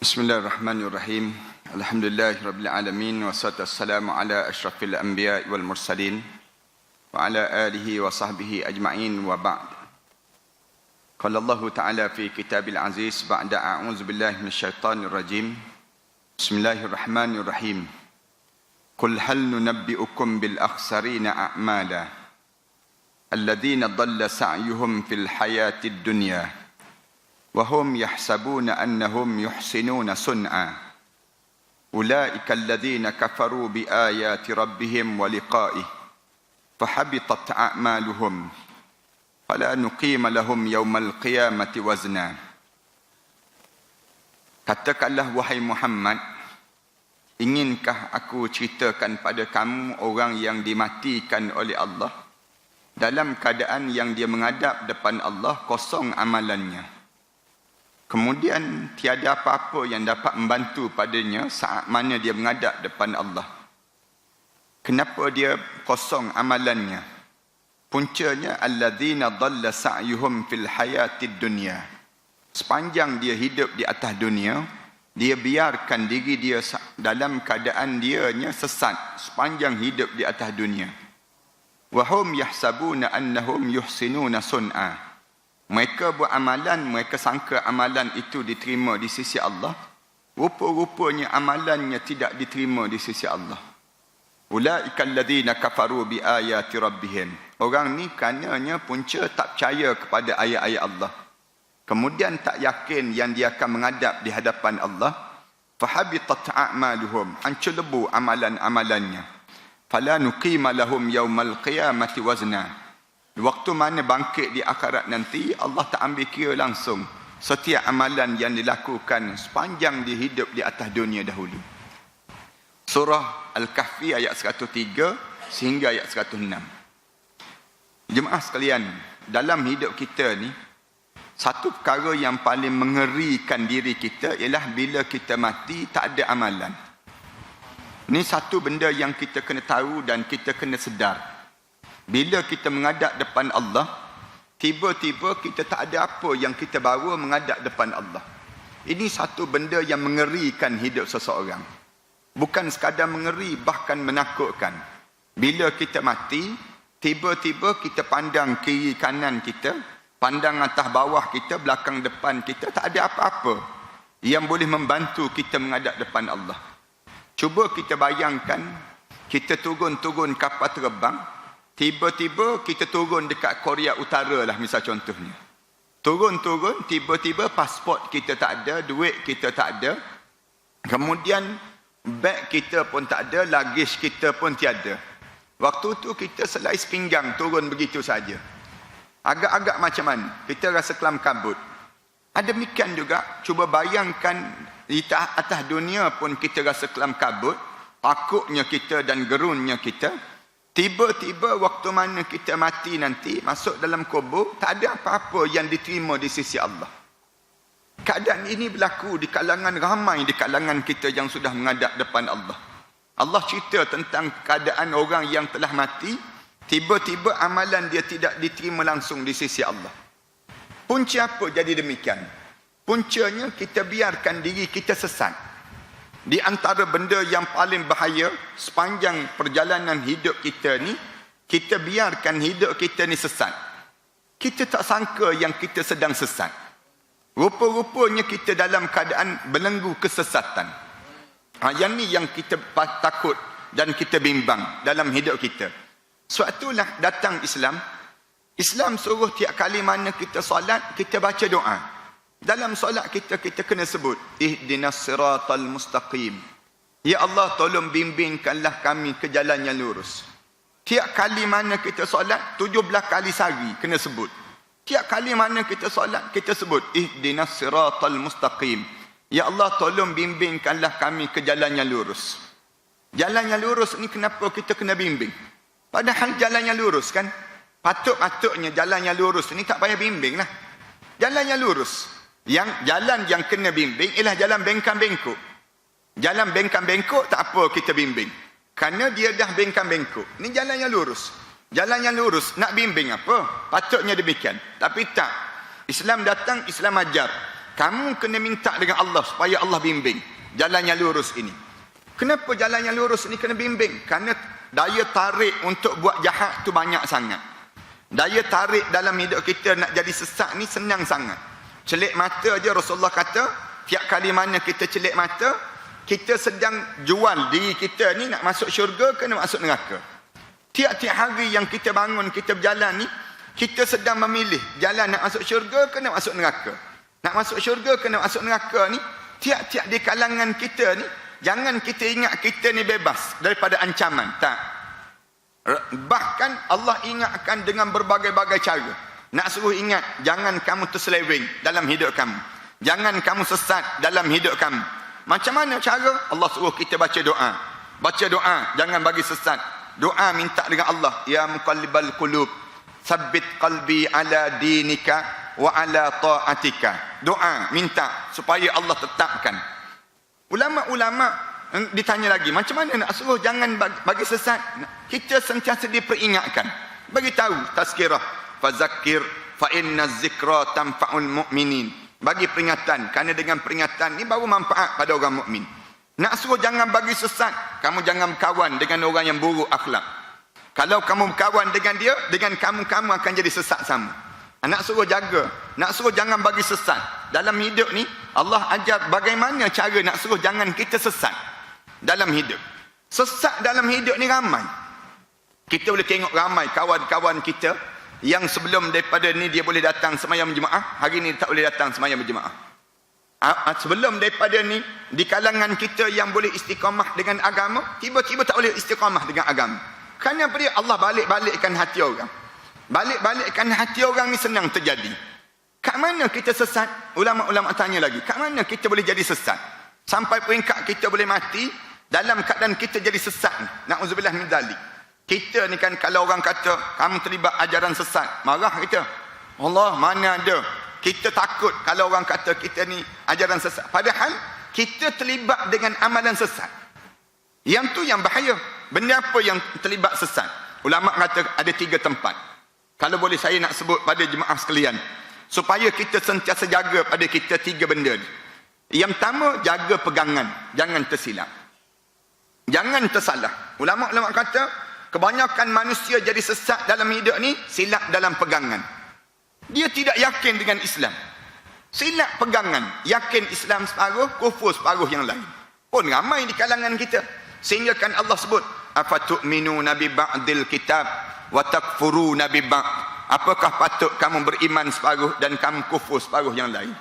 Bismillahirrahmanirrahim. Alhamdulillahirabbil alamin wassalatu wassalamu ala asyrafil anbiya'i wal mursalin wa ala alihi wa sahbihi ajma'in wa ba'd. Qala Allah Ta'ala fi kitabil aziz ba'da a'udzu billahi minasyaitonir rajim. Bismillahirrahmanirrahim. Qul hal nunabbi'ukum bil akhsarina a'mala alladhina dhalla sa'yuhum fil hayatid dunya وهم يحسبون أنهم يحسنون صنعا أولئك الذين كفروا بآيات ربهم ولقائه فحبطت أعمالهم فلا نقيم لهم يوم القيامة وزنا. Katakanlah wahai Muhammad, inginkah aku ceritakan pada kamu orang yang dimatikan oleh Allah dalam keadaan yang dia menghadap depan Allah kosong amalannya. Kemudian tiada apa-apa yang dapat membantu padanya saat mana dia menghadap depan Allah. Kenapa dia kosong amalannya? Puncanya alladzina dhalla sa'yuhum fil hayatid dunya. Sepanjang dia hidup di atas dunia, dia biarkan diri dia dalam keadaan dianya sesat sepanjang hidup di atas dunia. Wa hum yahsabuna annahum yuhsinuna sun'a. Mereka buat amalan, mereka sangka amalan itu diterima di sisi Allah. Rupa-rupanya amalannya tidak diterima di sisi Allah. Ulaika alladzina kafaru bi ayati rabbihim. Orang ni kananya punca tak percaya kepada ayat-ayat Allah. Kemudian tak yakin yang dia akan menghadap di hadapan Allah. Fahabitat a'maluhum. Hancur lebu amalan-amalannya. Fala nuqima lahum yaumal qiyamati wazna. Waktu mana bangkit di akhirat nanti, Allah tak ambil kira langsung setiap amalan yang dilakukan sepanjang dia hidup di atas dunia dahulu. Surah Al-Kahfi ayat 103 sehingga ayat 106. Jemaah sekalian, dalam hidup kita ni, satu perkara yang paling mengerikan diri kita ialah bila kita mati tak ada amalan. Ini satu benda yang kita kena tahu dan kita kena sedar. Bila kita menghadap depan Allah, tiba-tiba kita tak ada apa yang kita bawa menghadap depan Allah. Ini satu benda yang mengerikan hidup seseorang. Bukan sekadar mengeri, bahkan menakutkan. Bila kita mati, tiba-tiba kita pandang kiri kanan kita, pandang atas bawah kita, belakang depan kita, tak ada apa-apa yang boleh membantu kita menghadap depan Allah. Cuba kita bayangkan, kita turun-turun kapal terbang, tiba-tiba kita turun dekat Korea Utara lah misal contohnya. Turun-turun, tiba-tiba pasport kita tak ada, duit kita tak ada. Kemudian beg kita pun tak ada, luggage kita pun tiada. Waktu tu kita selai sepinggang turun begitu saja. Agak-agak macam mana? Kita rasa kelam kabut. Demikian juga, cuba bayangkan di atas dunia pun kita rasa kelam kabut, takutnya kita dan gerunnya kita. Tiba-tiba waktu mana kita mati nanti, masuk dalam kubur, tak ada apa-apa yang diterima di sisi Allah. Keadaan ini berlaku di kalangan ramai di kalangan kita yang sudah menghadap depan Allah. Allah cerita tentang keadaan orang yang telah mati, tiba-tiba amalan dia tidak diterima langsung di sisi Allah. Punca apa jadi demikian? Puncanya kita biarkan diri kita sesat. Di antara benda yang paling bahaya sepanjang perjalanan hidup kita ni, kita biarkan hidup kita ni sesat. Kita tak sangka yang kita sedang sesat. Rupa-rupanya kita dalam keadaan belenggu kesesatan. Yang ni yang kita takut dan kita bimbang dalam hidup kita. Sebab itulah datang Islam. Islam suruh tiap kali mana kita solat, kita baca doa. Dalam solat kita kena sebut ihdinas siratal mustaqim. Ya Allah, tolong bimbingkanlah kami ke jalan yang lurus. Tiap kali mana kita solat, 17 kali sehari kena sebut. Tiap kali mana kita solat, kita sebut ihdinas siratal mustaqim. Ya Allah, tolong bimbingkanlah kami ke jalan yang lurus. Jalan yang lurus ni kenapa kita kena bimbing? Padahal jalan yang lurus kan, patutnya jalan yang lurus ni tak payah bimbing lah. Jalan yang lurus. Yang jalan yang kena bimbing ialah jalan bengkang-bengkok. Jalan bengkang-bengkok tak apa kita bimbing. Kerana dia dah bengkang-bengkok. Ini jalan yang lurus. Jalan yang lurus nak bimbing apa? Patutnya demikian. Tapi tak. Islam datang, Islam ajar. kamu kena minta dengan Allah supaya Allah bimbing jalan yang lurus ini. Kenapa jalan yang lurus ini kena bimbing? Kerana daya tarik untuk buat jahat tu banyak sangat. Daya tarik dalam hidup kita nak jadi sesat ni senang sangat. Celik mata je Rasulullah kata, tiap kali mana kita celik mata, kita sedang jual diri kita ni nak masuk syurga ke nak masuk neraka. Tiap-tiap hari yang kita bangun, kita berjalan ni, kita sedang memilih jalan nak masuk syurga ke nak masuk neraka. Nak masuk syurga ke nak masuk neraka ni, tiap-tiap di kalangan kita ni, jangan kita ingat kita ni bebas daripada ancaman. Tak. Bahkan Allah ingatkan dengan berbagai-bagai cara. Nak suruh ingat, jangan kamu terseleweng dalam hidup kamu. Jangan kamu sesat dalam hidup kamu. Macam mana cara? Allah suruh kita baca doa. Baca doa, jangan bagi sesat. Doa minta dengan Allah, ya muqallibal qulub, tsabbit qalbi ala dinika wa ala ta'atika. Doa minta supaya Allah tetapkan. Ulama-ulama ditanya lagi, macam mana nak suruh jangan bagi sesat? Kita sentiasa diperingatkan. Bagi tahu tazkirah, fazakir fa inna zikra tanfa'ul mu'minin. Bagi peringatan, kerana dengan peringatan ni baru manfaat pada orang mukmin. Nak suruh jangan bagi sesat, kamu jangan berkawan dengan orang yang buruk akhlak. Kalau kamu berkawan dengan dia, dengan kamu akan jadi sesat sama. Nak suruh jaga, nak suruh jangan bagi sesat. Dalam hidup ni, Allah ajar bagaimana cara nak suruh jangan kita sesat dalam hidup. Sesat dalam hidup ni ramai. Kita boleh tengok ramai kawan-kawan kita yang sebelum daripada ni dia boleh datang semayang berjemaah, hari ni tak boleh datang semayang berjemaah. Sebelum daripada ni, di kalangan kita yang boleh istiqamah dengan agama, tiba-tiba tak boleh istiqamah dengan agama. Kerana apa dia? Allah balik-balikkan hati orang. Balik-balikkan hati orang ni senang terjadi. Kat mana kita sesat? Ulama-ulama tanya lagi, kat mana kita boleh jadi sesat? Sampai peringkat kita boleh mati dalam keadaan kita jadi sesat. Na'udzubillah min dzalik. Kita ni kan kalau orang kata kamu terlibat ajaran sesat, marah kita. Allah, mana ada. Kita takut kalau orang kata kita ni ajaran sesat. Padahal kita terlibat dengan amalan sesat. Yang tu yang bahaya. Benda apa yang terlibat sesat? Ulama kata ada 3 tempat. Kalau boleh saya nak sebut pada jemaah sekalian, supaya kita sentiasa jaga pada kita 3 benda ni. Yang pertama, jaga pegangan. Jangan tersilap. Jangan tersalah. Ulama-ulama kata kebanyakan manusia jadi sesat dalam hidup ni silap dalam pegangan. Dia tidak yakin dengan Islam. Silap pegangan. Yakin Islam separuh, kufur separuh yang lain. Pun ramai di kalangan kita. Sehingga kan Allah sebut, afatu'minuna bi ba'dil kitab wa takfuruna bi ba'd. Apakah patut kamu beriman separuh dan kamu kufur separuh yang lain?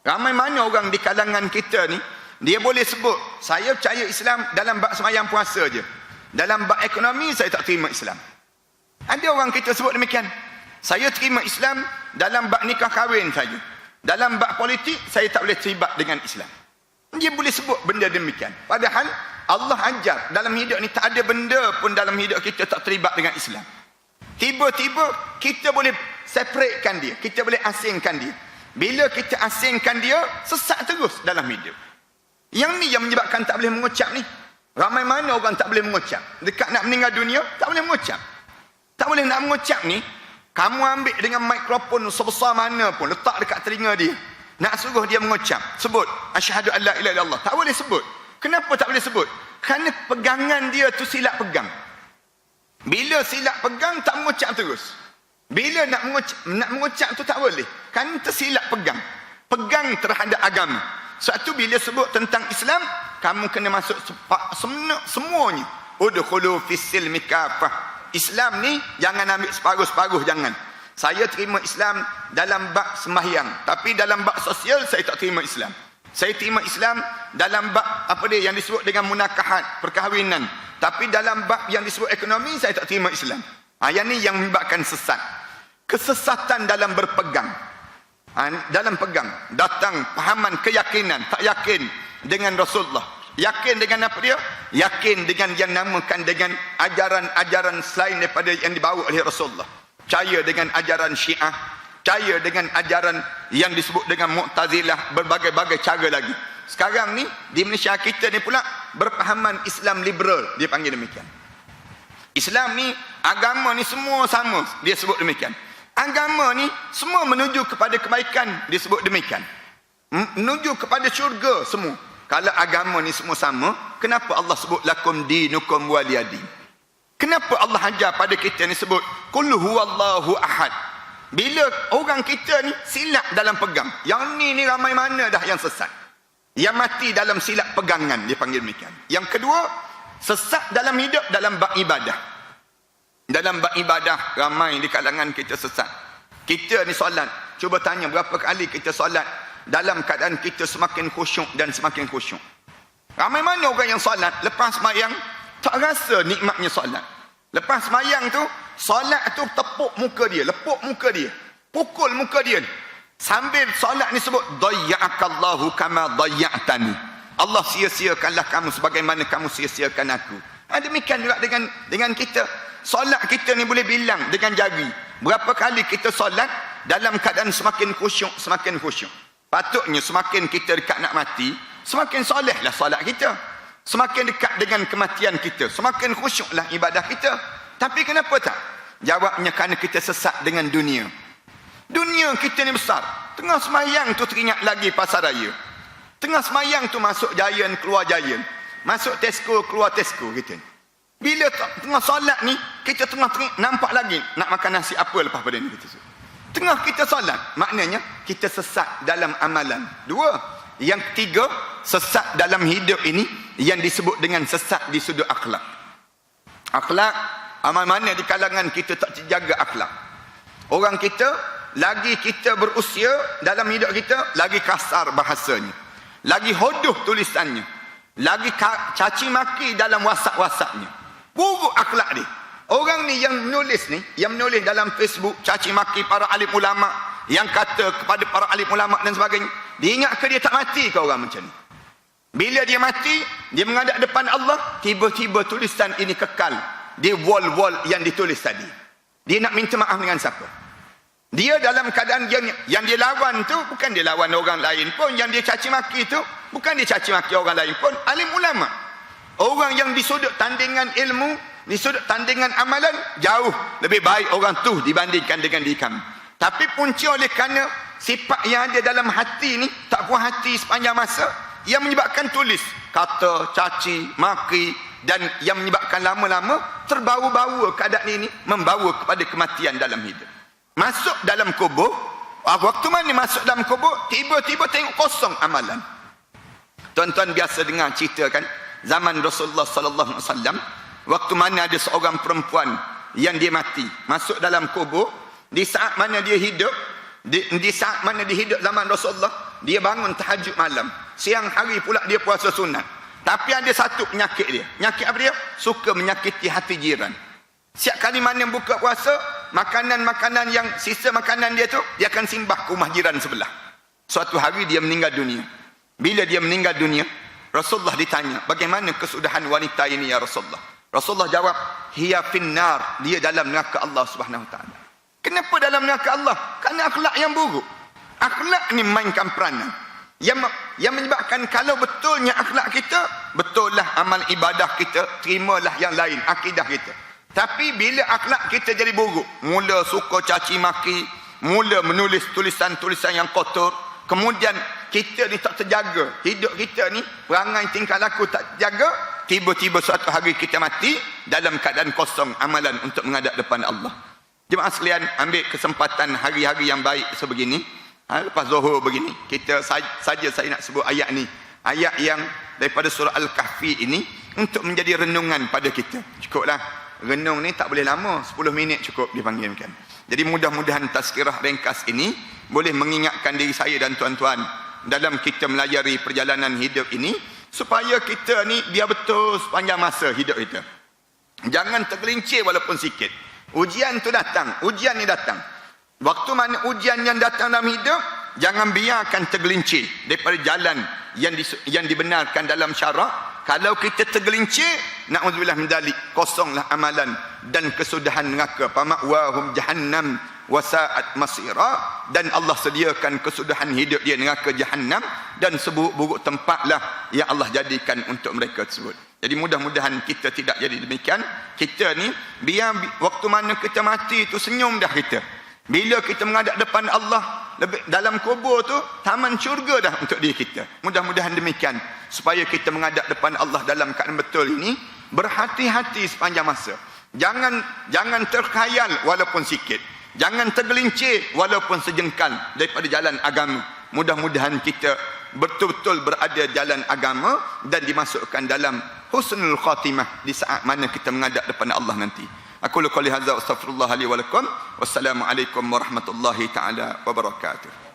Ramai mana orang di kalangan kita ni, dia boleh sebut, saya percaya Islam dalam bab sembahyang puasa je. Dalam bab ekonomi, saya tak terima Islam. Ada orang kita sebut demikian. Saya terima Islam dalam bab nikah kahwin saja. Dalam bab politik, saya tak boleh terlibat dengan Islam. Dia boleh sebut benda demikian. Padahal, Allah ajar dalam hidup ni tak ada benda pun dalam hidup kita tak terlibat dengan Islam. Tiba-tiba, kita boleh separatekan dia. Kita boleh asingkan dia. Bila kita asingkan dia, sesat terus dalam hidup. Yang ni yang menyebabkan tak boleh mengucap ni. Ramai mana orang tak boleh mengucap. Dekat nak meninggal dunia, tak boleh mengucap. Tak boleh nak mengucap ni, kamu ambil dengan mikrofon sebesar mana pun, letak dekat telinga dia. Nak suruh dia mengucap. Sebut, asyhadu an la ilaha illallah. Tak boleh sebut. Kenapa tak boleh sebut? Kerana pegangan dia tu silap pegang. Bila silap pegang, tak mengucap terus. Bila nak mengucap tu tak boleh. Kan tersilap pegang. Pegang terhadap agama. Satu bila sebut tentang Islam, kamu kena masuk semuanya. Udkhulu fis silmi kafah. Islam ni jangan ambil separuh-separuh, jangan. Saya terima Islam dalam bab sembahyang, tapi dalam bab sosial saya tak terima Islam. Saya terima Islam dalam bab apa dia yang disebut dengan munakahat, perkahwinan, tapi dalam bab yang disebut ekonomi saya tak terima Islam. Yang ni yang menyebabkan sesat. Kesesatan dalam berpegang. Dalam pegang datang pahaman keyakinan, tak yakin dengan Rasulullah. Yakin dengan apa dia? Yakin dengan yang namakan dengan ajaran-ajaran selain daripada yang dibawa oleh Rasulullah. Percaya dengan ajaran Syiah, percaya dengan ajaran yang disebut dengan Mu'tazilah, berbagai-bagai cara lagi. Sekarang ni di Malaysia kita ni pula berpahaman Islam liberal, dia panggil demikian. Islam ni, agama ni semua sama, dia sebut demikian. Agama ni semua menuju kepada kebaikan, dia sebut demikian. menuju kepada syurga semua. Kalau agama ni semua sama, kenapa Allah sebut lakum dinukum waliyadin? Kenapa Allah ajar pada kita ni sebut qul huwallahu ahad? Bila orang kita ni silap dalam pegang, yang ni ramai mana dah yang sesat, yang mati dalam silap pegangan, dia panggil demikian. Yang kedua, sesat dalam hidup, dalam bab ibadah. Dalam bab ibadah, ramai di kalangan kita sesat. Kita ni solat, cuba tanya berapa kali kita solat dalam keadaan kita semakin khusyuk dan semakin khusyuk. Ramai mana orang yang solat, lepas sembahyang tak rasa nikmatnya solat. Lepas sembahyang tu, solat tu tepuk muka dia, lepuk muka dia, pukul muka dia. Sambil solat ni sebut dayya'akallahu kama dayya'tani. Allah sia-siakanlah kamu sebagaimana kamu sia-siakan aku. Demikian juga dengan kita. Solat kita ni boleh bilang dengan jari. Berapa kali kita solat dalam keadaan semakin khusyuk, semakin khusyuk. Patutnya semakin kita dekat nak mati, semakin solehlah solat kita. Semakin dekat dengan kematian kita, semakin khusyuklah ibadah kita. Tapi kenapa tak? Jawabnya kerana kita sesat dengan dunia. Dunia kita ni besar. Tengah semayang tu teringat lagi pasar raya. Tengah semayang tu masuk Giant, keluar Giant. Masuk Tesco, keluar Tesco kita. Bila tengah solat ni, kita tengah nampak lagi nak makan nasi apa lepas pada ni kita. Tengah kita solat, maknanya kita sesat dalam amalan. Dua. Yang ketiga, sesat dalam hidup ini yang disebut dengan sesat di sudut akhlak. Akhlak, amal mana di kalangan kita tak terjaga akhlak. Orang kita, lagi kita berusia dalam hidup kita, lagi kasar bahasanya, lagi hodoh tulisannya, lagi caci maki dalam WhatsApp-WhatsAppnya. Buruk akhlak dia. Orang ni yang menulis ni, yang menulis dalam Facebook caci maki para alim ulama, yang kata kepada para alim ulama dan sebagainya, dia ingat ke dia tak mati ke orang macam ni? Bila dia mati, dia menghadap depan Allah, tiba-tiba tulisan ini kekal di wall-wall yang ditulis tadi. Dia nak minta maaf dengan siapa? Dia dalam keadaan yang dia lawan tu, bukan dia lawan orang lain pun. Yang dia caci maki tu, bukan dia caci maki orang lain pun, alim ulama. Orang yang di sudut tandingan ilmu, di sudut tandingan amalan, jauh lebih baik orang tu dibandingkan dengan diri kami. Tapi punca oleh kerana sifat yang ada dalam hati ni, tak puas hati sepanjang masa, yang menyebabkan tulis kata, caci, maki, dan yang menyebabkan lama-lama terbawa-bawa keadaan ini, membawa kepada kematian dalam hidup. Masuk dalam kubur, waktu mana masuk dalam kubur, tiba-tiba tengok kosong amalan. Tuan-tuan biasa dengar cerita kan, zaman Rasulullah sallallahu alaihi wasallam, waktu mana ada seorang perempuan yang dia mati, masuk dalam kubur, di saat mana dia hidup, di saat mana dia hidup zaman Rasulullah, dia bangun tahajud malam, siang hari pula dia puasa sunat. Tapi ada satu penyakit dia. Penyakit apa dia? Suka menyakiti hati jiran. Setiap kali mana buka puasa, makanan-makanan yang sisa makanan dia tu, dia akan simbah ke rumah jiran sebelah. Suatu hari dia meninggal dunia. Bila dia meninggal dunia, Rasulullah ditanya, bagaimana kesudahan wanita ini ya Rasulullah? Rasulullah jawab, hiya finnar, dia dalam neraka Allah Subhanahu wa taala. Kenapa dalam neraka Allah? Kerana akhlak yang buruk. Akhlak ni mainkan peranan. Yang menyebabkan kalau betulnya akhlak kita, betullah amal ibadah kita, terimalah yang lain, akidah kita. Tapi bila akhlak kita jadi buruk, mula suka caci maki, mula menulis tulisan-tulisan yang kotor, kemudian kita ni tak terjaga, hidup kita ni perangai tingkah laku tak terjaga, tiba-tiba suatu hari kita mati dalam keadaan kosong amalan untuk menghadap depan Allah. Jemaah sekalian, ambil kesempatan hari-hari yang baik sebegini, lepas zuhur begini, kita saja saya nak sebut ayat ni, ayat yang daripada surah Al-Kahfi ini, untuk menjadi renungan pada kita. Cukuplah, renung ni tak boleh lama, 10 minit cukup dipanggilkan. Jadi mudah-mudahan tazkirah ringkas ini boleh mengingatkan diri saya dan tuan-tuan dalam kita melayari perjalanan hidup ini, supaya kita ni biar betul sepanjang masa hidup kita. Jangan tergelincir walaupun sikit. Ujian tu datang, ujian ni datang. Waktu mana ujian yang datang dalam hidup, jangan biarkan tergelincir daripada jalan yang dibenarkan dalam syarak. Kalau kita tergelincir, na'udzubillah min dzalik, kosonglah amalan dan kesudahan neraka. Pama'wahum jahannam wasa'at masira, dan Allah sediakan kesudahan hidup dia neraka jahannam, dan seburuk-buruk tempatlah yang Allah jadikan untuk mereka tersebut. Jadi mudah-mudahan kita tidak jadi demikian. Kita ni biar waktu mana kita mati itu senyum dah kita. Bila kita menghadap depan Allah, dalam kubur tu taman syurga dah untuk diri kita. Mudah-mudahan demikian supaya kita menghadap depan Allah dalam keadaan betul ini berhati-hati sepanjang masa. Jangan terkhayal walaupun sikit. Jangan tergelincir walaupun sejengkal daripada jalan agama. Mudah-mudahan kita betul-betul berada jalan agama dan dimasukkan dalam husnul khatimah di saat mana kita menghadap depan Allah nanti. Aku qouli hadza astaghfirullah li wa lakum. Wassalamualaikum warahmatullahi taala wabarakatuh.